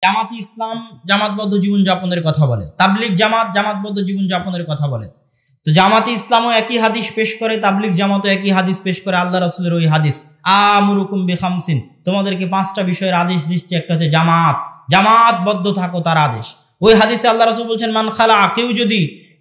জামাতি ইসলাম জামাতবদ্ধ জীবনযাপনের কথা বলে, তাবলিগ জামাত জামাতবদ্ধ জীবনযাপনের কথা বলে। তো জামাতি ইসলামও একই হাদিস পেশ করে, তাবলিগ জামাতও একই হাদিস পেশ করে, আল্লাহ রাসূলের ওই হাদিস আমুরুকুম বিখামসিন, তোমাদেরকে 5টা বিষয়ের আদেশ দিচ্ছে। একটা হচ্ছে জামাতবদ্ধ থাকো, তার আদেশ। ওই হাদিসে আল্লাহ রাসূল বলছেন মান খালা,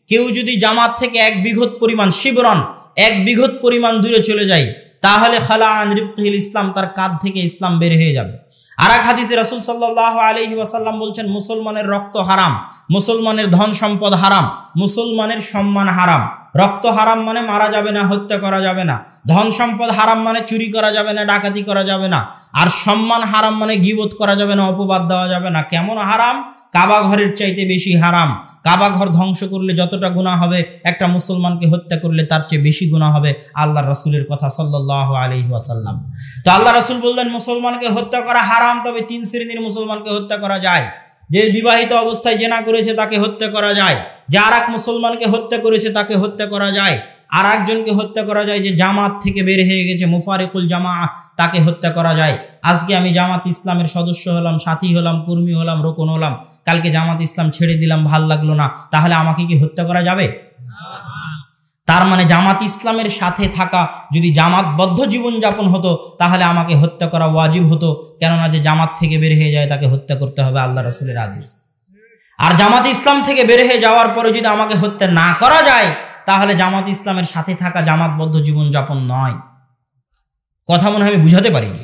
কেউ যদি জামাত থেকে 1 বিঘত পরিমাণ শিবরন 1 বিঘত পরিমাণ দূরে চলে যায়, তাহলে খালা আন রিবতিল ইসলাম, তার কাঁধ থেকে ইসলাম বের হয়ে যাবে। আর এক হাদিসে রাসূল সাল্লাল্লাহু আলাইহি ওয়াসাল্লাম বলছেন মুসলমানের রক্ত হারাম, মুসলমানের ধন সম্পদ হারাম, মুসলমানের সম্মান হারাম। রক্ত হারাম মানে মারা যাবে না, হত্যা করা যাবে না। ধন সম্পদ হারাম মানে চুরি করা যাবে না, ডাকাতি করা যাবে না। আর সম্মান হারাম মানে গীবত করা যাবে না, অপবাদ দেওয়া যাবে না। কেমন হারাম? কাবা ঘরের চাইতে বেশি হারাম। কাবা ঘর ধ্বংস করলে যতটা গুনাহ হবে, একটা মুসলমানকে হত্যা করলে তার চেয়ে বেশি গুনাহ হবে, আল্লাহর রাসূলের কথা সাল্লাল্লাহু আলাইহি ওয়াসাল্লাম। তো আল্লাহ রাসূল বললেন মুসলমানকে হত্যা করা হারাম, তবে 3 শ্রেণীর মুসলমানকে হত্যা করা যায়। যে বিবাহিত অবস্থায় জেনা করেছে তাকে হত্যা করা যায়, যে আর এক মুসলমানকে হত্যা করেছে তাকে হত্যা করা যায়, আর একজনকে হত্যা করা যায় যে জামাত থেকে বের হয়ে গেছে, মুফারিকুল জামাআহ, তাকে হত্যা করা যায়। আজকে আমি জামাত ইসলামের সদস্য হলাম, সাথী হলাম, কর্মী হলাম, রোকন হলাম, কালকে জামাত ইসলাম ছেড়ে দিলাম, ভাল লাগলো না, তাহলে আমাকে কি হত্যা করা যাবে? তার মানে জামাত ইসলামের সাথে থাকা যদি জামাতবদ্ধ জীবনযাপন হতো, তাহলে আমাকে হত্যা করা ওয়াজিব হতো। কেননা যে জামাত থেকে বের হয়ে যায় তাকে হত্যা করতে হবে, আল্লাহ রাসূলের আদেশ। আর জামাত ইসলাম থেকে বের হয়ে যাওয়ার পরে যদি আমাকে হত্যা না করা যায়, তাহলে জামাত ইসলামের সাথে থাকা জামাতবদ্ধ জীবনযাপন নয়। কথা মনে হয় আমি বুঝাতে পারিনি।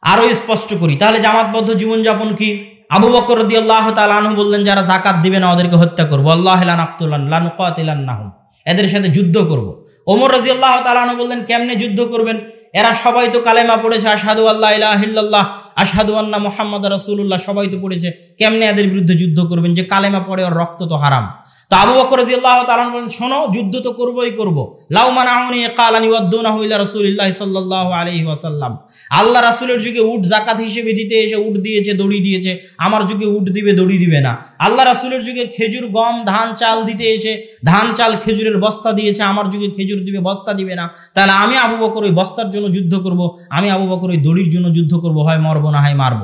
আরো স্পষ্ট করি, তাহলে জামাতবদ্ধ জীবনযাপন কি? আবু বকর রাদিয়াল্লাহু তাআলা আনহু বললেন যারা যাকাত দিবে না ওদেরকে হত্যা করব, আল্লাহ লা নাকতুলান লা নুকাতিলান্নাহুম, এদের সাথে যুদ্ধ করব। ওমর রাদিয়াল্লাহু তাআলা আনহু বললেন কেমনে যুদ্ধ করবেন? এরা সবাই তো কালেমা পড়েছে, আশহাদু আল্লা ইলাহা ইল্লাল্লাহ আশহাদু আন্না মুহাম্মাদুর রাসূলুল্লাহ, সবাই তো পড়েছে, কেমনে এদের বিরুদ্ধে যুদ্ধ করবেন? যে কালেমা পড়ে ওর রক্ত তো হারাম। তো আবু বকর রাদিয়াল্লাহু তাআলা বলেন শোনো, যুদ্ধ তো করবই করব। লাউ মানাউনি কালানি ওয়াদুনাহু ইলা রাসূলিল্লাহ সাল্লাল্লাহু আলাইহি ওয়াসাল্লাম, আল্লাহ রাসূলের যুগে উট যাকাত হিসেবে দিতে এসে উট দিয়েছে, দড়ি দিয়েছে, আমার যুগে উট দিবে, দড়ি দিবে না। আল্লাহ রাসূলের যুগে খেজুর, গম, ধান, চাল দিতে এসে ধান, চাল, খেজুরের বস্তা দিয়েছে, আমার যুগে খেজুর দিবে, বস্তা দিবে না। তাহলে আমি আবু বকর ওই বস্তার জন্য যুদ্ধ করব, আমি আবু বকর ওই দড়ির জন্য যুদ্ধ করব, হয় মরব না হয় মারব।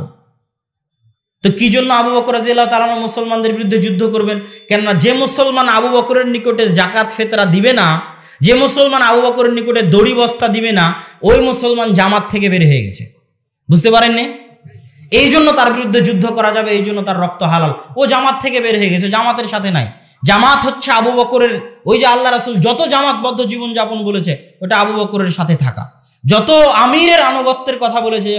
তো কি জন্য আবু বকর রাদিয়াল্লাহু তাআলা মুসলমানদের বিরুদ্ধে যুদ্ধ করবেন? কেননা যে মুসলমান আবু বকরের নিকটে যাকাত ফেতরা দিবে না, যে মুসলমান আবু বকরের নিকটে দড়ি বস্তা দিবে না, ওই মুসলমান জামাত থেকে বের হয়ে গেছে। বুঝতে পারেননি? এই জন্য তার বিরুদ্ধে যুদ্ধ করা যাবে, এই জন্য তার রক্ত হালাল। ও জামাত থেকে বের হয়ে গেছে, জামাতের সাথে নাই। জামাত হচ্ছে আবু বকরের, ওই যে আল্লাহ রাসূল যত জামাতবদ্ধ জীবনযাপন বলেছে ওটা আবু বকরের সাথে থাকা। যত আমিরের আনুগত্যের কথা বলেছে,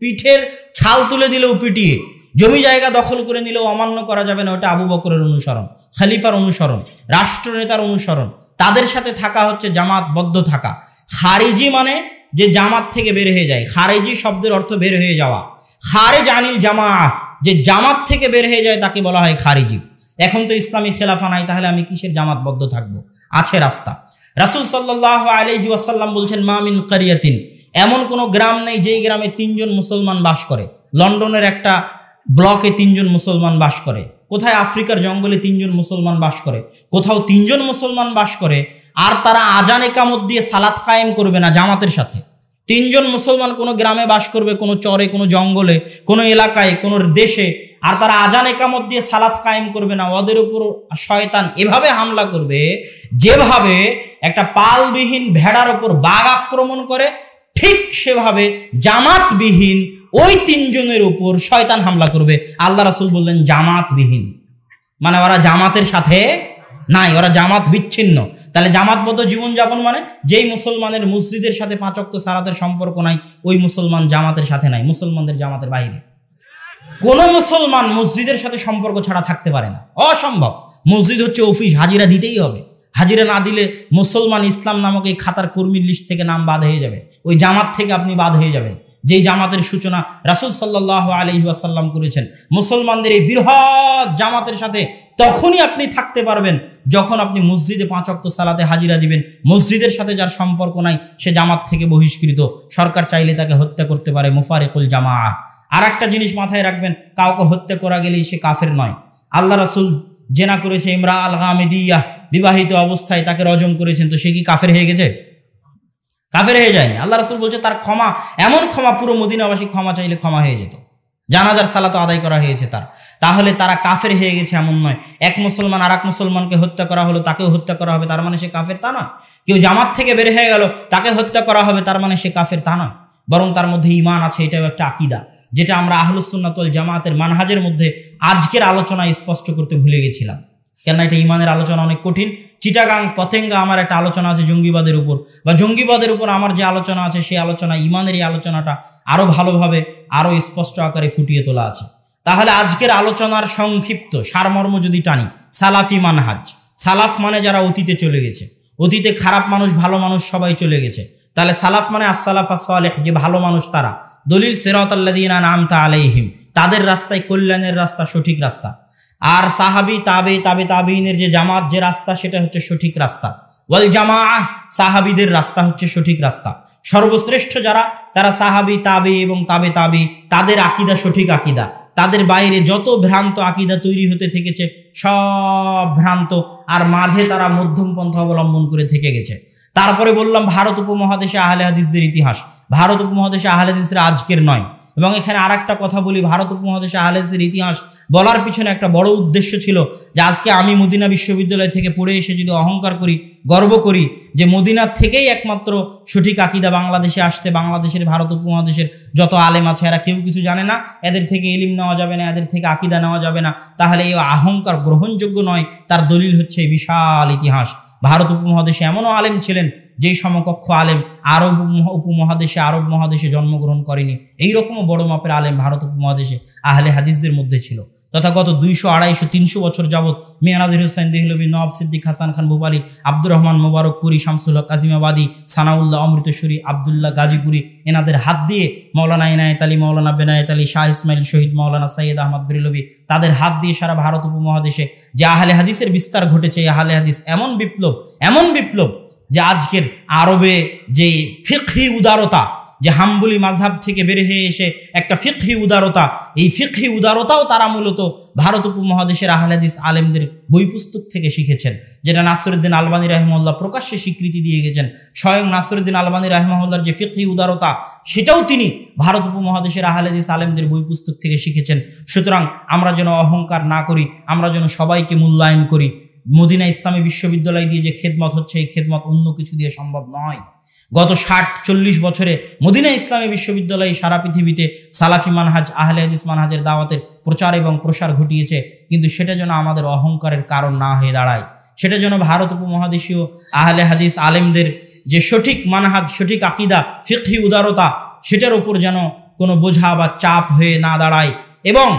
পিঠের ছাল তুলে দিলেও পিটিয়ে, জমি জায়গা দখল করে নিলেও অমান্য করা যাবে না, ওটা আবু বকরের অনুসরণ, খলিফার অনুসরণ, রাষ্ট্রনেতার অনুসরণ। তাদের সাথে থাকা হচ্ছে জামাতবদ্ধ থাকা। খারিজি মানে যে জামাত থেকে বের হয়ে যায়, খারিজি শব্দের অর্থ বের হয়ে যাওয়া। খারেজ আনিল জামাআহ, যে জামাত থেকে বের হয়ে যায় তাকে বলা হয় খারিজি। এখন তো ইসলামী খেলাফা নাই, তাহলে আমি কিসের জামাতবদ্ধ থাকবো? আছে রাস্তা। রাসূল সাল্লাল্লাহু আলাইহি ওয়াসাল্লাম বলছেন মা মিন কারিয়াতিন, এমন কোনো গ্রাম নেই যেই গ্রামে 3 জন মুসলমান বাস করে। লন্ডনের একটা ব্লকে 3 জন মুসলমান বাস করে, কোথায় আফ্রিকার জঙ্গলে 3 জন মুসলমান বাস করে, কোথাও 3 জন মুসলমান বাস করে, আর তারা আজান একামত দিয়ে সালাত কায়েম করবে না জামাতের সাথে। 3 জন মুসলমান কোনো গ্রামে বাস করবে, কোনো চরে, কোনো জঙ্গলে, কোনো এলাকায়, কোনো দেশে, আর তারা আজান একামত দিয়ে সালাত কায়েম করবে না। ওদের উপর শয়তান এভাবে হামলা করবে যেভাবে একটা পালবিহীন ভেড়ার উপর বাঘ আক্রমণ করে, ঠিক সেভাবে জামাতবিহীন ওই 3 জনের উপর শয়তান হামলা করবে। আল্লাহ রাসূল বললেন জামাতবিহীন, মানে ওরা জামাতের সাথে নাই, ওরা জামাত বিচ্ছিন্ন। তাহলে জামাতবদ্ধ জীবনযাপন মানে যেই মুসলমানের মসজিদের সাথে 5 ওয়াক্ত সালাতের সম্পর্ক নাই, ওই মুসলমান জামাতের সাথে নাই, মুসলমানদের জামাতের বাইরে। কোন মুসলমান মসজিদের সাথে সম্পর্ক ছাড়া থাকতে পারে না, অসম্ভব। মসজিদ হচ্ছে অফিস, হাজিরা দিতেই হবে। হাজিরা না দিলে মুসলমান ইসলাম নামক এই খাতার কর্মীর লিস্ট থেকে নাম বাদ হয়ে যাবে, ওই জামাত থেকে আপনি বাদ হয়ে যাবেন, যেই জামাতের সূচনা রাসূল সাল্লাল্লাহু আলাইহি ওয়াসাল্লাম করেছেন। মুসলমানদের এই বৃহৎ জামাতের সাথে তখনই আপনি থাকতে পারবেন যখন আপনি মসজিদে 5 ওয়াক্ত সালাতে হাজিরা দিবেন। মসজিদের সাথে যার সম্পর্ক নাই সে জামাত থেকে বহিষ্কৃত, সরকার চাইলে তাকে হত্যা করতে পারে, মুফারিকুল জামাআহ। আর একটা জিনিস মাথায় রাখবেন, কাউকে হত্যা করা গেলেই সে কাফের নয়। আল্লাহ রাসূল জেনা করেছে, ইমরা আল গামিদিয়া, বিবাহিত অবস্থায় তাকে রজম করেছেন, তো সে কি কাফের হয়ে গেছে? কাফের হয়ে যায়নি। আল্লাহ রাসূল বলছে তার ক্ষমা, এমন ক্ষমা পুরো মদিনাবাসী ক্ষমা চাইলে ক্ষমা হয়ে যেত। জানাজার সালাতও আদায় করা হয়েছে তার। তাহলে তারা কাফের হয়ে গেছে এমন নয়। এক মুসলমান আর এক মুসলমানকে হত্যা করা হলো, তাকেও হত্যা করা হবে, তার মানে সে কাফের তা নয়। কেউ জামাত থেকে বের হয়ে গেল, তাকে হত্যা করা হবে, তার মানে সে কাফের তা নয়। বরং তার মধ্যে ঈমান আছে, এটাও একটা আকীদা, যেটা আমরা আহলুস সুন্নাত ওয়াল জামাতের মানহাজের মধ্যে আজকের আলোচনায় স্পষ্ট করতে ভুলে গেছিলাম। কেননা এটা ঈমানের আলোচনা অনেক কঠিন। চিটাগাং পতেঙ্গা আমার একটা আলোচনা আছে জঙ্গিবাদের উপর, বা জঙ্গিবাদের উপর আমার যে আলোচনা আছে সেই আলোচনা, ঈমানের এই আলোচনাটা আরও ভালোভাবে আরও স্পষ্ট আকারে ফুটিয়ে তোলা আছে। তাহলে আজকের আলোচনার সংক্ষিপ্ত সারমর্ম যদি টানি, সালাফি মানহাজ। সালাফ মানে যারা অতীতে চলে গেছে, অতীতে খারাপ মানুষ ভালো মানুষ সবাই চলে গেছে, তাহলে সালাফ মানে আসসালাফ আসসালেহ, যে ভালো মানুষ তারা। দলিল সিরাতাল্লাযীনা আনআমতা আলাইহিম, তাদের রাস্তায় কল্যাণের রাস্তা, সঠিক রাস্তা। আর সাহাবি তাবেঈনের যে জামাত, যে রাস্তা, সেটা হচ্ছে সঠিক রাস্তা। ওয়াল জামাআহ, সাহাবিদের রাস্তা হচ্ছে সঠিক রাস্তা। সর্বশ্রেষ্ঠ যারা, তারা সাহাবি, তাবেঈ এবং তাবেঈ, তাদের আকীদা সঠিক আকীদা। তাদের বাইরে যত ভ্রান্ত আকীদা তৈরি হতে থেকেছে সব ভ্রান্ত, আর মাঝে তারা মধ্যম পন্থা অবলম্বন করে থেকে গেছে। তারপরে বললাম ভারত উপমহাদেশে আহলে হাদিসদের ইতিহাস। ভারত উপমহাদেশে আহলে হাদিসরা আজকের নয়। এবং এখানে আর একটা কথা বলি, ভারত উপমহাদেশে আহলে হাদিসের ইতিহাস বলার পিছনে একটা বড় উদ্দেশ্য ছিল যে আজকে আমি মদিনা বিশ্ববিদ্যালয় থেকে পড়ে এসে যদি অহংকার করি, গর্ব করি যে মদিনার থেকেই একমাত্র সঠিক আকীদা বাংলাদেশে আসছে, বাংলাদেশের ভারত উপমহাদেশের যত আলেম আছে এরা কেউ কিছু জানে না, এদের থেকে ইলম নেওয়া যাবে না, এদের থেকে আকীদা নেওয়া যাবে না, তাহলে এই অহংকার গ্রহণযোগ্য নয়। তার দলিল হচ্ছে এই বিশাল ইতিহাস। ভারত উপমহাদেশে এমনও আলেম ছিলেন যেই সমকক্ষ আলেম আরব উপমহাদেশে, আরব মহাদেশে জন্মগ্রহণ করেনি। এইরকমও বড় মাপের আলেম ভারত উপমহাদেশে আহলে হাদিসদের মধ্যে ছিল। তথা গত 200, 250, 300 বছর যাবৎ মিয়া নাজির হোসেন দেহলভী, নওয়াব সিদ্দিক, হাসান খান ভূপালী, আব্দুর রহমান মোবারকপুরি, শামসুল হক কাজিমাবাদী, সানাউল্লাহ অমৃতসরী, আবদুল্লাহ গাজীপুরি, এনাদের হাত দিয়ে মৌলানা ইনায়েত আলী, মৌলানা বেনায়েত আলী, শাহ ইসমাইল শহীদ, মৌলানা সৈয়দ আহমদ বেরলভী, তাদের হাত দিয়ে সারা ভারত উপমহাদেশে যে আহলে হাদিসের বিস্তার ঘটেছে। এই আহলে হাদিস এমন বিপ্লব যে আজকের আরবে যে ফিকহি উদারতা, যে হাম্বলি মাযহাব থেকে বের হয়ে এসে একটা ফিকহি উদারতা, এই ফিকহি উদারতাও তারা মূলত ভারত উপমহাদেশের আহলে হাদিস আলেমদের বই পুস্তক থেকে শিখেছেন, যেটা নাসিরউদ্দিন আলবানী রাহিমাহুল্লাহ প্রকাশ্যে স্বীকৃতি দিয়ে গেছেন। স্বয়ং নাসিরউদ্দিন আলবানী রাহিমাহুল্লাহর যে ফিকহি উদারতা, সেটাও তিনি ভারত উপমহাদেশের আহলে হাদিস আলেমদের বই পুস্তক থেকে শিখেছেন। সুতরাং আমরা যেন অহংকার না করি, আমরা যেন সবাইকে মূল্যায়ন করি। মদিনা ইসলামী বিশ্ববিদ্যালয় দিয়ে যে খেদমত হচ্ছে, এই খেদমত অন্য কিছু দিয়ে সম্ভব নয়। গত 60-40 বছরে মদিনা ইসলামী বিশ্ববিদ্যালয় সারা পৃথিবীতে সালাফি মানহাজ, আহলে হাদিস মানহাজের দাওয়াতের প্রচার এবং প্রসার ঘটিয়েছে, কিন্তু সেটা যেন আমাদের অহংকারের কারণ না হয়ে দাঁড়ায়। সেটা যেন ভারত উপমহাদেশীয় আহলে হাদিস আলেমদের যে সঠিক মানহাজ, সঠিক আকীদা, ফিকহি উদারতা, সেটার উপর যেন কোনো বোঝা বা চাপ হয়ে না দাঁড়ায়। এবং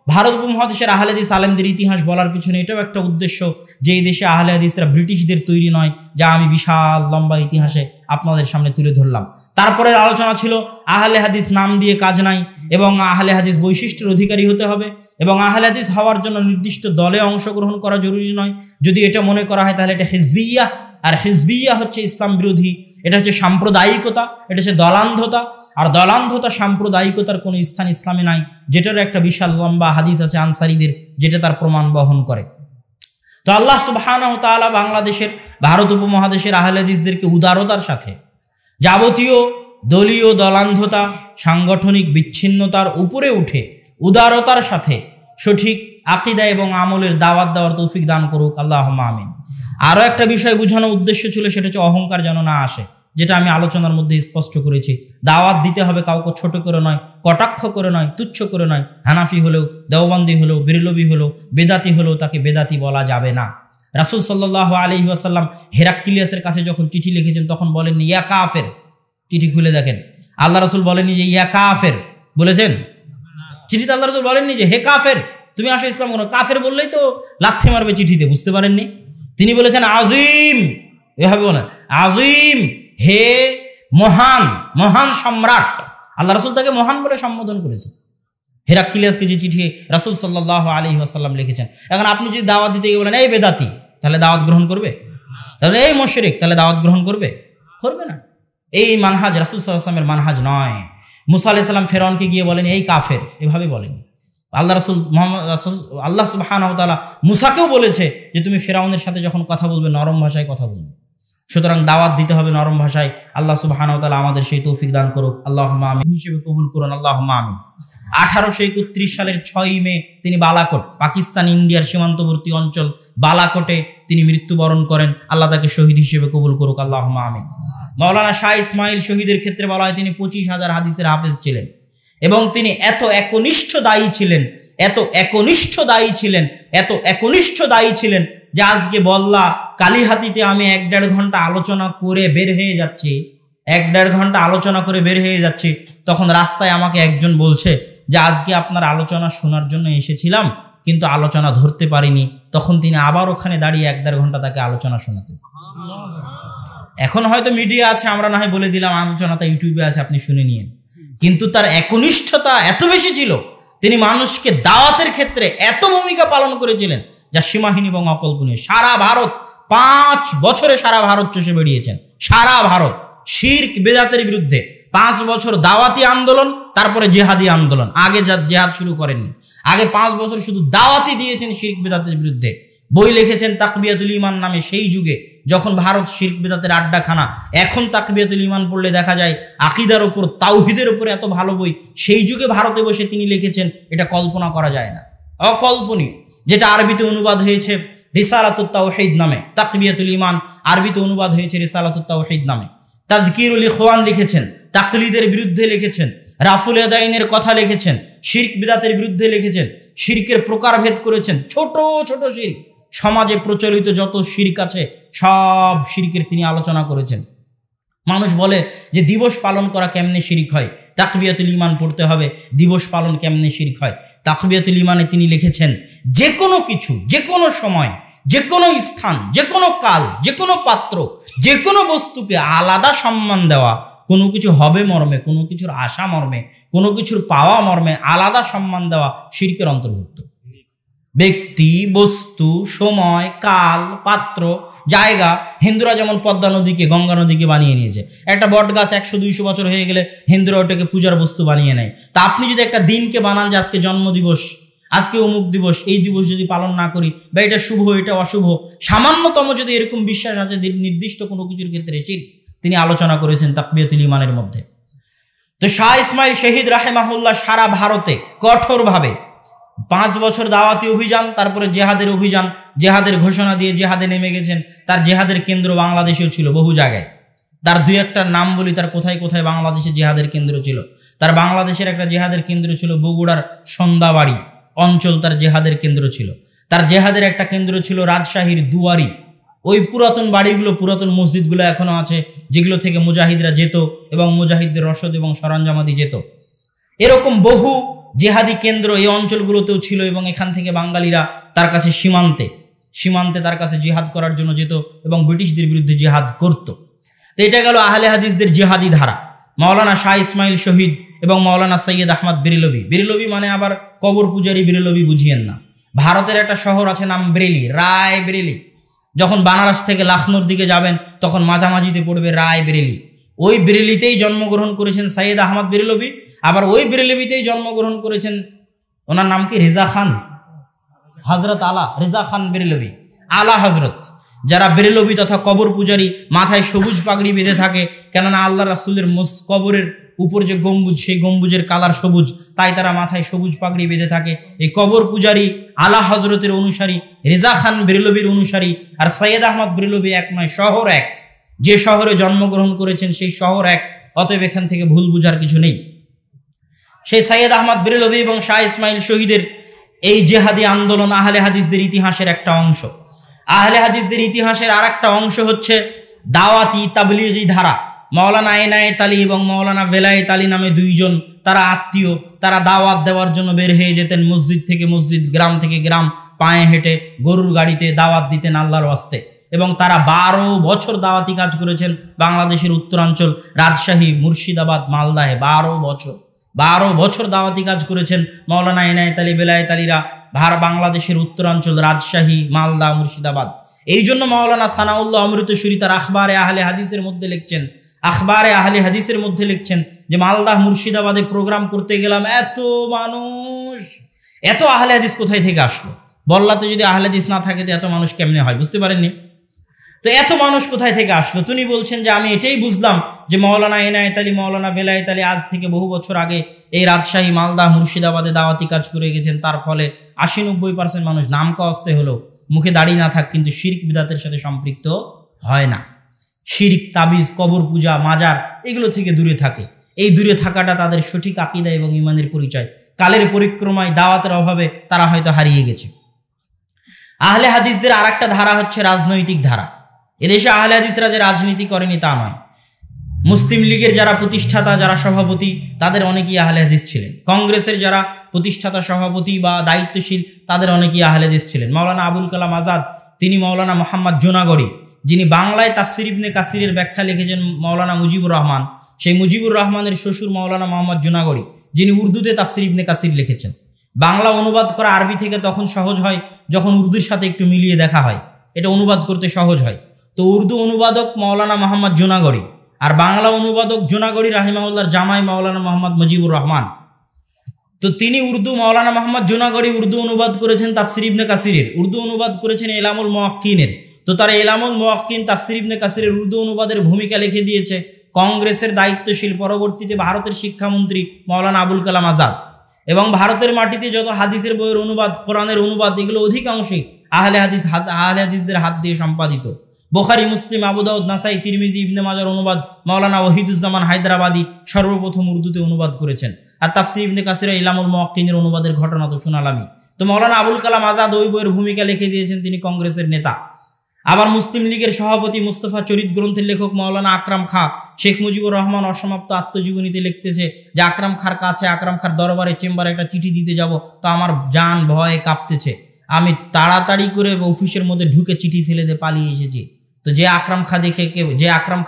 ভারত উপমহাদেশের আহলে হাদিস আলেমদের ইতিহাস বলার পিছনে এটাও একটা উদ্দেশ্য যে এই দেশে আহলে হাদিসরা ব্রিটিশদের তৈরি নয়, যা আমি বিশাল লম্বা ইতিহাসে আপনাদের সামনে তুলে ধরলাম। তারপরে আলোচনা ছিল আহলে হাদিস নাম দিয়ে কাজ নাই, এবং আহলে হাদিস বৈশিষ্ট্যের অধিকারী হতে হবে, এবং আহলে হাদিস হওয়ার জন্য নির্দিষ্ট দলে অংশগ্রহণ করা জরুরি নয়। যদি এটা মনে করা হয় তাহলে এটা হিজবিয়া, আর হিজবিয়া হচ্ছে ইসলাম বিরোধী, এটা হচ্ছে সাম্প্রদায়িকতা, এটা হচ্ছে দলান্ধতা। আর দলান্ধতা, সাম্প্রদায়িকতার কোনো স্থান ইসলামে নাই, যেটারও একটা বিশাল লম্বা হাদিস আছে আনসারীদের, যেটা তার প্রমাণ বহন করে। তো আল্লাহ সুবহানাহু ওয়া তাআলা বাংলাদেশের, ভারত উপমহাদেশের আহলে হাদিসদেরকে উদারতার সাথে, যাবতীয় দলীয় দলান্ধতা, সাংগঠনিক বিচ্ছিন্নতার উপরে উঠে উদারতার সাথে সঠিক আকীদা এবং আমলের দাওয়াত দেওয়ার তৌফিক দান করুক, আল্লাহুম্মা আমিন। আরও একটা বিষয় বোঝানোর উদ্দেশ্য ছিল, সেটা হচ্ছে অহংকার যেন না আসে, যেটা আমি আলোচনার মধ্যে স্পষ্ট করেছি। দাওয়াত দিতে হবে কাউকে ছোট করে নয়, কটাক্ষ করে নয়, তুচ্ছ করে নয়। হানাফি হলেও, দেওবন্দি হলেও, বেরলভী হলেও, বেদাতি হলেও তাকে বেদাতি বলা যাবে না। রাসূল সাল্লাল্লাহু আলাইহি ওয়াসাল্লাম হেরাক্লিয়াসের কাছে যখন চিঠি লিখেছেন তখন বলেননি ইয়া কাফের। চিঠি খুলে দেখেন, আল্লাহ রাসূল বলেননি যে ইয়া কাফের, বলেছেন? চিঠিতে আল্লাহ রাসূল বলেননি যে হে কাফের, তুমি আসো ইসলাম করো। কাফের বললেই তো লাথি মারবে চিঠিতে, বুঝতে পারেননি? তিনি বলেছেন আজিম, এভাবে বলেন আজিম, হে মহান, মহান সম্রাট। আল্লাহ রাসূল তাকে মহান বলে সম্বোধন করেছেন। হেরাক্লিয়াসকে যে চিঠি রাসূল সাল্লাল্লাহু আলাইহি ওয়াসাল্লাম লিখেছেন। এখন আপনি যদি দাওয়াত দিতে গিয়ে বলেন এই বেদাতি, তাহলে দাওয়াত গ্রহণ করবে? তাহলে এই মুশরিক, তাহলে দাওয়াত গ্রহণ করবে? করবে না। এই মানহাজ রাসূল সাল্লাল্লাহু আলাইহি ওয়াসাল্লামের মানহাজ নয়। মুসা আলাইহিস সালাম ফেরাউনকে গিয়ে বলেন এই কাফের, এভাবে বলেন। আল্লাহ সুবহানাহু ওয়া তাআলা মুসাকেও বলেছে যে তুমি ফেরাউনের সাথে যখন কথা বলবে নরম ভাষায় কথা বলবে। সুতরাং দাওয়াত দিতে হবে নরম ভাষায়। আল্লাহ সুবহানাহু ওয়া তাআলা আমাদের সেই তৌফিক দান করুক, আল্লাহুম্মা আমিন হিসেবে কবুল করুন, আল্লাহুম্মা আমিন। 1831 সালের 6ই মে তিনি বালাকোট, পাকিস্তান ইন্ডিয়ার সীমান্তবর্তী অঞ্চল বালাকোটে তিনি মৃত্যুবরণ করেন। আল্লাহ তাকে শহীদ হিসেবে কবুল করুক, আল্লাহুম্মা আমিন। মাওলানা শাহ ইসমাইল শহীদের ক্ষেত্রে বলা হয় তিনি 25,000 হাদিসের হাফেজ ছিলেন এবং তিনি এত একনিষ্ঠ দায়ী ছিলেন, এত একনিষ্ঠ দায়ী ছিলেন, এত একনিষ্ঠ দায়ী ছিলেন যে আজকে বল্লা কালীহাতিতে আমি 1-1.5 ঘন্টা আলোচনা করে বের হয়ে যাচ্ছি, 1-1.5 ঘন্টা আলোচনা করে বের হয়ে যাচ্ছি, তখন রাস্তায় আমাকে একজন বলছে যে আজকে আপনার আলোচনা শোনার জন্য এসেছিলাম কিন্তু আলোচনা ধরতে পারিনি। তখন তিনি আবার ওখানে দাঁড়িয়ে 1-1.5 ঘন্টা তাকে আলোচনা শোনাতেন। এখন হয়তো মিডিয়া আছে, আমরা না হয় বলে দিলাম, আলোচনাটা ইউটিউবে আছে, আপনি শুনে নিন। কিন্তু তার একনিষ্ঠতা এত বেশি ছিল, তিনি মানুষকে দাওয়াতের ক্ষেত্রে এত ভূমিকা পালন করেছিলেন যা সীমাহীন এবং অকল্পনীয়। সারা ভারত 5 বছরে সারা ভারত চষে বেরিয়েছেন, সারা ভারত শিরক বেদাতের বিরুদ্ধে 5 বছর দাওয়াতি আন্দোলন, তারপরে জেহাদি আন্দোলন। আগে জেহাদ শুরু করেননি, আগে 5 বছর শুধু দাওয়াতি দিয়েছেন শিরক বেদাতের বিরুদ্ধে। বই লিখেছেন তাকবিয়াতুল ঈমান নামে, সেই যুগে যখন ভারত শিরক বেদাতের আড্ডাখানা। এখন তাকবিয়াতুল ঈমান পড়লে দেখা যায় আকীদার উপর, তাওহীদের উপর এত ভালো বই। সেই যুগে ভারতে বসে তিনি লিখেছেন, এটা কল্পনা করা যায় না, অকল্পনীয়। যেটা আরবিতে অনুবাদ হয়েছে রিসালাতুত তাওহীদ নামে, তাকবিয়াতুল ঈমান আরবিতে অনুবাদ হয়েছে রিসালাতুত তাওহীদ নামে। তাযকিরুল ইখওয়ান লিখেছেন, তাকলিদের বিরুদ্ধে লিখেছেন, রাফুল ইয়াদাইনের কথা লিখেছেন, শিরক বিদাতের বিরুদ্ধে লিখেছেন, শিরকের প্রকারভেদ করেছেন। ছোট ছোট শিরক, সমাজে প্রচলিত যত শিরক আছে সব শিরকের তিনি আলোচনা করেছেন। মানুষ বলে যে দিবস পালন করা কেমনে শিরক হয়, তাকবিয়াতুল ঈমান পড়তে হবে, দিবস পালন কেমনে শিরক হয়। তাকবিয়াতুল ঈমানে তিনি লিখেছেন, যে কোনো কিছু, যে কোনো সময়, যে কোনো স্থান, যে কোনো কাল, যে কোনো পাত্র, যে কোনো বস্তুকে আলাদা সম্মান দেওয়া, কোনো কিছু হবে মর্মে, কোনো কিছুর আশা মর্মে, কোনো কিছুর পাওয়া মর্মে আলাদা সম্মান দেওয়া শিরকের অন্তর্ভুক্ত। ব্যক্তি, বস্তু, সময়, কাল, পাত্র, জায়গা। হিন্দুরা যেমন পদ্মা নদীকে, গঙ্গা নদীকে বানিয়ে নিয়েছে। একটা বট গাছ 100-200 বছর হয়ে গেলে হিন্দুরা ওটাকে পূজার বস্তু বানিয়ে নেয়। তা আপনি যদি একটা দিনকে বানান যে আজকে জন্মদিবস, আজকে অমুক দিবস, এই দিবস যদি পালন না করি বা এটা শুভ এটা অশুভ, সামান্যতম যদি এরকম বিশ্বাস আছে নির্দিষ্ট কোনো কিছুর ক্ষেত্রে, তিনি আলোচনা করেছেন তাকবিয়াতুল ঈমানের মধ্যে। তো শাহ ইসমাইল শহীদ রাহেমাহুল্লাহ সারা ভারতে কঠোরভাবে 5 বছর দাওয়াতি অভিযান, তারপরে জেহাদের অভিযান, জেহাদের ঘোষণা দিয়ে জেহাদে নেমে গেছেন। তার জেহাদের কেন্দ্র বাংলাদেশেও ছিল বহু জায়গায়। তার 2-1টার নাম বলি, তার কোথায় কোথায় বাংলাদেশে জেহাদের কেন্দ্র ছিল। তার বাংলাদেশের একটা জেহাদের কেন্দ্র ছিল বগুড়ার সন্ধ্যাবাড়ি অঞ্চল, তার জেহাদের কেন্দ্র ছিল। তার জেহাদের একটা কেন্দ্র ছিল রাজশাহীর দুয়ারি। ওই পুরাতন বাড়িগুলো, পুরাতন মসজিদগুলো এখনো আছে, যেগুলো থেকে মুজাহিদরা যেত এবং মুজাহিদদের রসদ এবং সরঞ্জামাদি যেত। এরকম বহু জেহাদি কেন্দ্র এই অঞ্চলগুলোতেও ছিল এবং এখান থেকে বাঙালিরা তার কাছে সীমান্তে তার কাছে জিহাদ করার জন্য যেত এবং ব্রিটিশদের বিরুদ্ধে জিহাদ করত। তো এটা গেল আহলে হাদিসদের জিহাদি ধারা। মাওলানা শাহ ইসমাইল শহীদ এবং মাওলানা সৈয়দ আহমদ বেরেলভী। বেরেলভী মানে আবার কবর পূজারী বেরেলভী বুঝিয়েন না। ভারতের একটা শহর আছে নাম বেরেলি, রায় বেরেলি। যখন বানারস থেকে লখনৌর দিকে যাবেন তখন মাঝামাঝিতে পড়বে রায় বেরেলি। ওই বেরেলিতেই জন্মগ্রহণ করেছেন সৈয়দ আহমদ বেরেলভী। আবার ওই বেরেলভীতেই জন্মগ্রহণ করেছেন, ওনার নাম কি, রেজা খান, হজরত আলা রেজা খান বেরেলভী, আলা হজরত। যারা বেরেলভী তথা কবর পূজারী মাথায় সবুজ পাগড়ি বেঁধে থাকে, কেননা আল্লাহ রাসূলের কবরের উপর যে গম্বুজ, সেই গম্বুজের কালার সবুজ, তাই তারা মাথায় সবুজ পাগড়ি বেঁধে থাকে। এই কবর পূজারী আলা হজরতের অনুসারী, রেজা খান বেরেলভীর অনুসারী। আর সৈয়দ আহমদ বেরেলভী এক নয়, শহর এক। যে শহরে জন্মগ্রহণ করেছেন সেই শহর এক, অতএব এখান থেকে ভুল বুঝার কিছু নেই। সেই সৈয়দ আহমদ বেরেলভী এবং শাহ ইসমাইল শহীদের এই জেহাদি আন্দোলন আহলে হাদিসদের ইতিহাসের একটা অংশ। আহলে হাদিসদের ইতিহাসের আর একটা অংশ হচ্ছে দাওয়াতি তাবলীগী ধারা। মাওলানা এনায়েত আলী এবং মাওলানা বেলায়েত আলী নামে 2 জন, তারা আত্মীয়। তারা দাওয়াত দেওয়ার জন্য বের হয়ে যেতেন মসজিদ থেকে মসজিদ, গ্রাম থেকে গ্রাম, পায়ে হেঁটে, গরুর গাড়িতে দাওয়াত দিতেন আল্লাহর ওয়াস্তে। এবং তারা 12 বছর দাওয়াতি কাজ করেছেন বাংলাদেশের উত্তরাঞ্চল, রাজশাহী, মুর্শিদাবাদ, মালদায় 12 বছর দাওয়াতি কাজ করেছেন মাওলানা এনায়েত আলী, বেলায়েত আলীরা বাংলাদেশের উত্তরাঞ্চল, রাজশাহী, মালদা, মুর্শিদাবাদ। এই জন্য মাওলানা সানাউল্লাহ অমৃতসরী তার আখবারে আহলে হাদিসের মধ্যে লিখছেন, যে মালদা মুর্শিদাবাদে প্রোগ্রাম করতে গেলাম, এত মানুষ, এত আহলে হাদিস কোথায় থেকে আসলো? বল্লাতে যদি আহলে হাদিস না থাকে তো এত মানুষ কেমনে হয়? বুঝতে পারেননি? তো এত মানুষ কোথায় থেকে আসলো? তিনি বলছেন যে আমি এটাই বুঝলাম যে মাওলানা এনায়েত আলী, মাওলানা বেলায়েত আলী আজ থেকে বহু বছর আগে এই রাজশাহী, মালদা, মুর্শিদাবাদে দাওয়াতি কাজ করে গেছেন। তার ফলে 80-90% মানুষ নাম কাওয়াস্তে হলো, মুখে দাড়ি না থাক, কিন্তু শিরক বিদাতের সাথে সম্পৃক্ত হয় না। শিরক, তাবিজ, কবর পূজা, মাজার এগুলো থেকে দূরে থাকে। এই দূরে থাকাটা তাদের সঠিক আকীদা এবং ঈমানের পরিচয়। কালের পরিক্রমায়, দাওয়াতের অভাবে তারা হয়তো হারিয়ে গেছে। আহলে হাদিসদের আর একটা ধারা হচ্ছে রাজনৈতিক ধারা। এদেশে আহলে হাদিসরা যে রাজনীতি করেনি তা নয়। মুসলিম লীগের যারা প্রতিষ্ঠাতা, যারা সভাপতি, তাদের অনেকেই আহলে হাদিস ছিলেন। কংগ্রেসের যারা প্রতিষ্ঠাতা, সভাপতি বা দায়িত্বশীল, তাদের অনেকেই আহলে হাদিস ছিলেন। মাওলানা আবুল কালাম আজাদ, তিনি মাওলানা মোহাম্মদ জুনাগড়ি, যিনি বাংলায় তাফসির ইবনে কাসিরের ব্যাখ্যা লিখেছেন মাওলানা মুজিবুর রহমান, সেই মুজিবুর রহমানের শ্বশুর মাওলানা মোহাম্মদ জুনাগড়ি, যিনি উর্দুতে তাফসির ইবনে কাসির লিখেছেন। বাংলা অনুবাদ করা আরবি থেকে তখন সহজ হয় যখন উর্দুর সাথে একটু মিলিয়ে দেখা হয়, এটা অনুবাদ করতে সহজ হয়। তো উর্দু অনুবাদক মাওলানা মোহাম্মদ জুনাগড়ি আর বাংলা অনুবাদক জুনাগড়ি রাহিমাহুল্লাহর জামাই মাওলানা মোহাম্মদ মুজিবুর রহমান। তো তিনি মাওলানা মোহাম্মদ জুনাগড়ি উর্দু অনুবাদ করেছেন তাফসির ইবনে কাসিরের, উর্দু অনুবাদ করেছেন এলামুল মুওয়াক্কিনের। তো তারা এলামুল মুওয়াক্কিন তাফসির ইবনে কাসিরের উর্দু অনুবাদের ভূমিকা লিখে দিয়েছে কংগ্রেসের দায়িত্বশীল, পরবর্তীতে ভারতের শিক্ষামন্ত্রী মাওলানা আবুল কালাম আজাদ। এবং ভারতের মাটিতে যত হাদিসের বইয়ের অনুবাদ, কোরআনের অনুবাদ, এগুলো অধিকাংশই আহলে হাদিসদের হাত দিয়ে সম্পাদিত। বুখারী, মুসলিম, আবু দাউদ, নাসাই, তিরমিজি, ইবনে মাজার অনুবাদ মাওলানা ওয়াহিদুজ্জামান হায়দ্রাবাদী সর্বপ্রথম উর্দুতে অনুবাদ করেছেন। আর তাফসির ইবনে কাসির ইলামুল মুওয়াক্কিনের অনুবাদের ঘটনা তো শোনালামই। তো মাওলানা আবুল কালাম আজাদ ওই বইয়ের ভূমিকা লিখে দিয়েছেন, তিনি কংগ্রেসের নেতা। আবার মুসলিম লীগের সভাপতি মুস্তফা চরিত গ্রন্থের লেখক মাওলানা আকরাম খা, শেখ মুজিবুর রহমান অসমাপ্ত আত্মজীবনীতে লিখতেছে যে আকরাম খার কাছে, আকরাম খার দরবারে চেম্বারে একটা চিঠি দিতে যাব, তো আমার জান ভয়ে কাঁপতেছে, আমি তাড়াতাড়ি করে অফিসের মধ্যে ঢুকে চিঠি ফেলে দিয়ে পালিয়ে এসেছি। তো যে আকরাম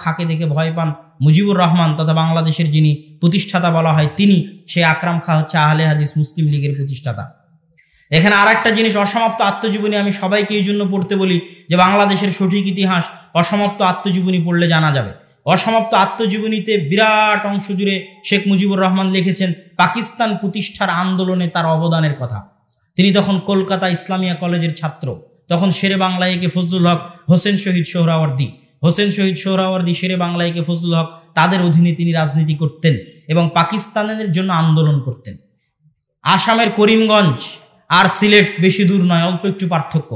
খাকে দেখে ভয় পান মুজিবুর রহমান তথা বাংলাদেশের যিনি প্রতিষ্ঠাতা বলা হয় তিনি, সেই আকরাম খা হচ্ছে আহলে হাদিস মুসলিম লীগের প্রতিষ্ঠাতা। এখানে আর একটা জিনিস, অসমাপ্ত আত্মজীবনী আমি সবাইকে এই জন্য পড়তে বলি যে বাংলাদেশের সঠিক ইতিহাস অসমাপ্ত আত্মজীবনী পড়লে জানা যাবে। অসমাপ্ত আত্মজীবনীতে বিরাট অংশ জুড়ে শেখ মুজিবুর রহমান লিখেছেন পাকিস্তান প্রতিষ্ঠার আন্দোলনে তার অবদানের কথা। তিনি তখন কলকাতা ইসলামিয়া কলেজের ছাত্র, তখন শেরে বাংলায় ফজলুল হক, হোসেন শহীদ সোহরাওয়ার্দী, শেরে বাংলায় ফজলুল হক, তাদের অধীনে তিনি রাজনীতি করতেন এবং পাকিস্তানের জন্য আন্দোলন করতেন। আসামের করিমগঞ্জ আর সিলেট বেশি দূর নয়, অল্প একটু পার্থক্য।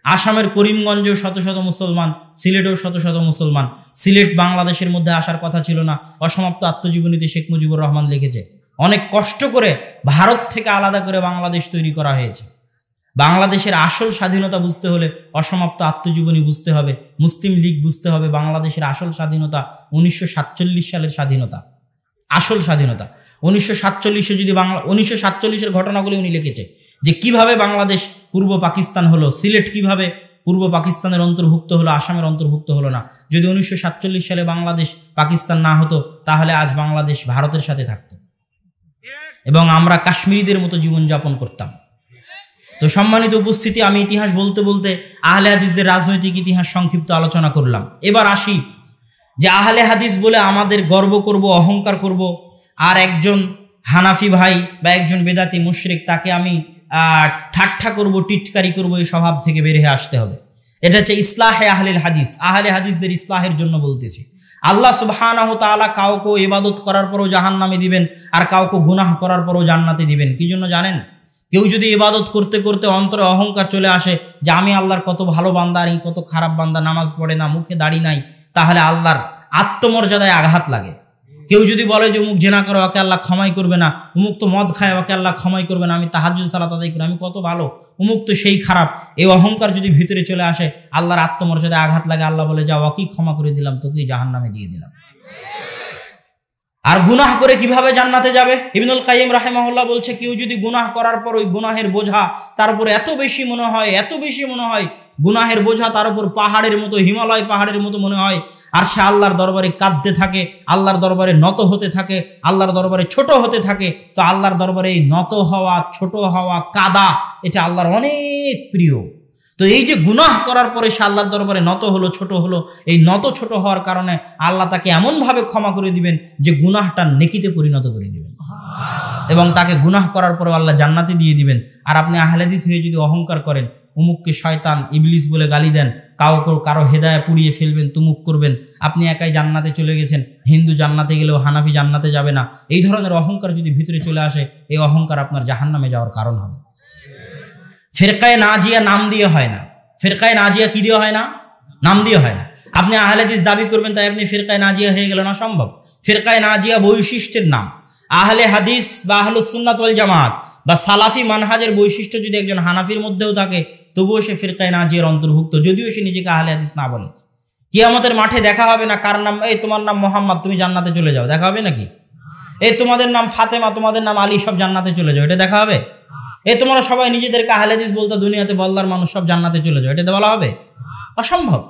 আসামের করিমগঞ্জেও শত শত মুসলমান, সিলেটেও শত শত মুসলমান। সিলেট বাংলাদেশের মধ্যে আসার কথা ছিল না, অসমাপ্ত আত্মজীবনীতে শেখ মুজিবুর রহমান লিখেছে। অনেক কষ্ট করে ভারত থেকে আলাদা করে বাংলাদেশ তৈরি করা হয়েছে। বাংলাদেশের আসল স্বাধীনতা বুঝতে হলে অসমাপ্ত আত্মজীবনী বুঝতে হবে, মুসলিম লীগ বুঝতে হবে। বাংলাদেশের আসল স্বাধীনতা 1947 সালের স্বাধীনতা, আসল স্বাধীনতা 1947। যদি 1947-এর ঘটনাগুলি উনি লিখেছে যে কিভাবে বাংলাদেশ পূর্ব পাকিস্তান হলো, সিলেট কিভাবে পূর্ব পাকিস্তানের অন্তর্ভুক্ত হলো, আসামের অন্তর্ভুক্ত হলো না। যদি 1947 সালে বাংলাদেশ পাকিস্তান না হতো তাহলে আজ বাংলাদেশ ভারতের সাথে থাকতো এবং আমরা কাশ্মীরিদের মতো জীবনযাপন করতাম। তো সম্মানিত উপস্থিতি, আমি ইতিহাস বলতে বলতে আহলে হাদিসদের রাজনৈতিক ইতিহাস সংক্ষিপ্ত আলোচনা করলাম। এবার আসি যে আহলে হাদিস বলে আমাদের গর্ব করব, অহংকার করব, আর একজন হানাফি ভাই বা একজন বেদাতি মুশরিক তাকে আমি ঠাট্টা করব, টিটকারি করব, এই স্বভাব থেকে বের হয়ে আসতে হবে। এটা হচ্ছে ইসলাহে আহলেল হাদিস, আহলে হাদিসদের ইসলাহের জন্য বলতেছি। আল্লাহ সুবহানাহু ওয়া তাআলা কাউকে ইবাদত করার পরও জাহান্নামে দিবেন আর কাউকে গুনাহ করার পরও জান্নাতে দিবেন। কি জন্য জানেন? কেউ যদি ইবাদত করতে করতে অন্তরে অহংকার চলে আসে যে আমি আল্লাহর কত ভালো বান্দা আর এই কত খারাপ বান্দা, নামাজ পড়ে না, মুখে দাড়ি নাই, তাহলে আল্লাহর আত্মমর্যাদায় আঘাত লাগে। কেউ যদি বলে যে অমুক জেনা করে ওকে আল্লাহ ক্ষমাই করবে না, অমুক তো মদ খায় ওকে আল্লাহ ক্ষমাই করবে না, আমি তাহাজ্জুদ সালাত আদায় করি, আমি কত ভালো, অমুক তো সেই খারাপ, এই অহংকার যদি ভিতরে চলে আসে আল্লাহর আত্মমর্যাদায় আঘাত লাগে। আল্লাহ বলে যা ওকেই ক্ষমা করে দিলাম, তোকেই জাহান্নামে দিয়ে দিলাম। আর গুনাহ করে কিভাবে জান্নাতে যাবে? ইবনুল কাইয়িম রাহিমাহুল্লাহ বলছে কেউ যদি গুনাহ করার পর ওই গুনাহের বোঝা তার উপর এত বেশি মনে হয় গুনাহের বোঝা তার উপর পাহাড়ের মতো, হিমালয় পাহাড়ের মতো মনে হয়, আর সে আল্লাহর দরবারে কাঁদতে থাকে, আল্লাহর দরবারে নত হতে থাকে, আল্লাহর দরবারে ছোট হতে থাকে। তো আল্লাহর দরবারে এই নত হওয়া, ছোট হওয়া, কাদা, এটা আল্লাহর অনেক প্রিয়। তো এই যে গুনাহ করার পরে সে আল্লাহর দরবারে নত হলো, ছোট হলো, এই নত ছোট হওয়ার কারণে আল্লাহ তাকে এমনভাবে ক্ষমা করে দিবেন যে গুনাহটা নেকিতে পরিণত করে দিবেন এবং তাকে গুনাহ করার পরে আল্লাহ জান্নাতে দিয়ে দিবেন। আর আপনি আহলে হাদিস হয়ে যদি অহংকার করেন, অমুককে শয়তান ইবলিস বলে গালি দেন, কারো হেদায়া পুড়িয়ে ফেলবেন, তুমুক করবেন, আপনি একাই জান্নাতে চলে গেছেন, হিন্দু জান্নাতে গেলেও হানাফি জান্নাতে যাবে না, এই ধরনের অহংকার যদি ভিতরে চলে আসে, এই অহংকার আপনার জাহান্নামে যাওয়ার কারণ হবে। ফিরকায়ে নাজিয়া নাম দিয়ে হয় না। ফিরকায়ে নাজিয়া কি দিয়ে হয় না? নাম দিয়ে হয় না। আপনি আহলে হাদিস দাবি করবেন তাই আপনি ফিরকায়ে নাজিয়া হয়ে গেল না, সম্ভব। ফিরকায়ে নাজিয়া বৈশিষ্ট্যের নাম। আহলে হাদিস বা আহলুস সুন্নাত ওয়াল জামাত বা সালাফি মানহাজের বৈশিষ্ট্য যদি একজন হানাফির মধ্যেও থাকে, তবুও সে ফিরকায়ে নাজিয়ার অন্তর্ভুক্ত, যদিও সে নিজেকে আহলে হাদিস না বলে। কিয়ামতের মাঠে দেখা হবে না কার নাম, এই তোমার নাম মোহাম্মদ, তুমি জান্নাতে চলে যাও, দেখা হবে নাকি? এই তোমাদের নাম ফাতেমা, তোমাদের নাম আলী, সব জান্নাতে চলে যাও, এটা দেখা হবে? এই তোমরা সবাই নিজেদেরকে আহলে হাদিস বলতে, দুনিয়াতে বলদার মানুষ, সব জান্নাতে চলে যাও, এটাতে বলা হবে? অসম্ভব।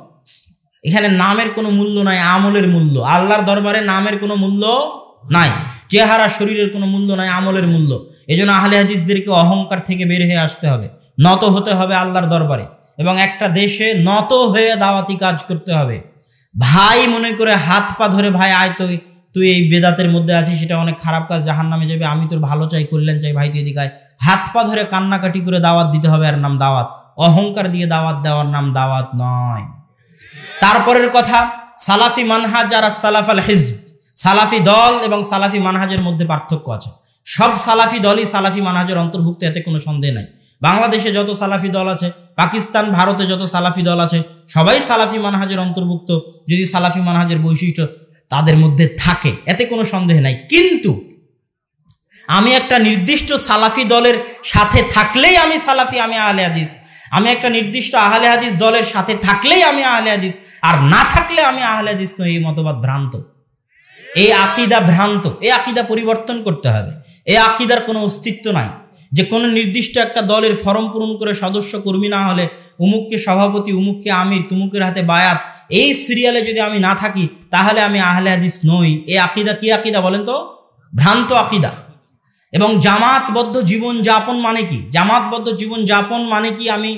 এখানে নামের কোনো মূল্য নাই, আমলের মূল্য। আল্লাহর দরবারে নামের কোনো মূল্য নাই, চেহারা শরীরের কোনো মূল্য নাই, আমলের মূল্য। এজন্য আহলে হাদিসদেরকে অহংকার থেকে বের হয়ে আসতে হবে, নত হতে হবে আল্লাহর দরবারে, এবং একটা দেশে নত হয়ে দাওয়াতি কাজ করতে হবে। ভাই মনে করে হাত পা ধরে, ভাই আয় তুই এই বেদাতের মধ্যে আছিস, সেটা অনেক খারাপ কাজ, জাহান্নামে যাবে, আমি তোর ভালো চাই, কল্যাণ চাই, ভাই তুই এদিকে আয়, হাত পা ধরে কান্নাকাটি করে দাওয়াত দিতে হবে, আর নাম দাওয়াত। অহংকার দিয়ে দাওয়াত দেওয়ার নাম দাওয়াত নয়। তারপরের কথা, সালাফি মানহাজ আর সালাফ আল হিজব, সালাফি দল এবং সালাফি মানহাজের মধ্যে পার্থক্য আছে। সব সালাফি দলই সালাফি মানহাজের অন্তর্ভুক্ত, এতে কোনো সন্দেহ নাই। বাংলাদেশে যত সালাফি দল আছে, পাকিস্তান ভারতে যত সালাফি দল আছে, সবাই সালাফি মানহাজের অন্তর্ভুক্ত, যদি সালাফি মানহাজের বৈশিষ্ট্য তাদের মধ্যে থাকে, এতে কোনো সন্দেহ নাই। কিন্তু আমি একটা নির্দিষ্ট সালাফি দলের সাথে থাকলেই আমি সালাফি, আমি আহলে হাদিস। আমি একটা নির্দিষ্ট আহলে হাদিস দলের সাথে থাকলেই আমি আহলে হাদিস, আর না থাকলে আমি আহলে হাদিস নই, এই মতবাদ ভ্রান্ত, এই আকিদা ভ্রান্ত। এই আকিদা পরিবর্তন করতে হবে। এই আকিদার কোনো অস্তিত্ব নাই যে কোনো নির্দিষ্ট একটা দলের ফরম পূরণ করে সদস্য কর্মী না হলে উমুককে সভাপতি, উমুককে আমির, তুমুকের হাতে বায়াত, এই সিরিয়ালে যদি আমি না থাকি তাহলে আমি আহলে হাদিস নই। এই আকিদা কি আকিদা বলেন তো? ভ্রান্ত আকিদা। এবং জামাতবদ্ধ জীবন যাপন মানে কি? জামাতবদ্ধ জীবন যাপন মানে কি? আমি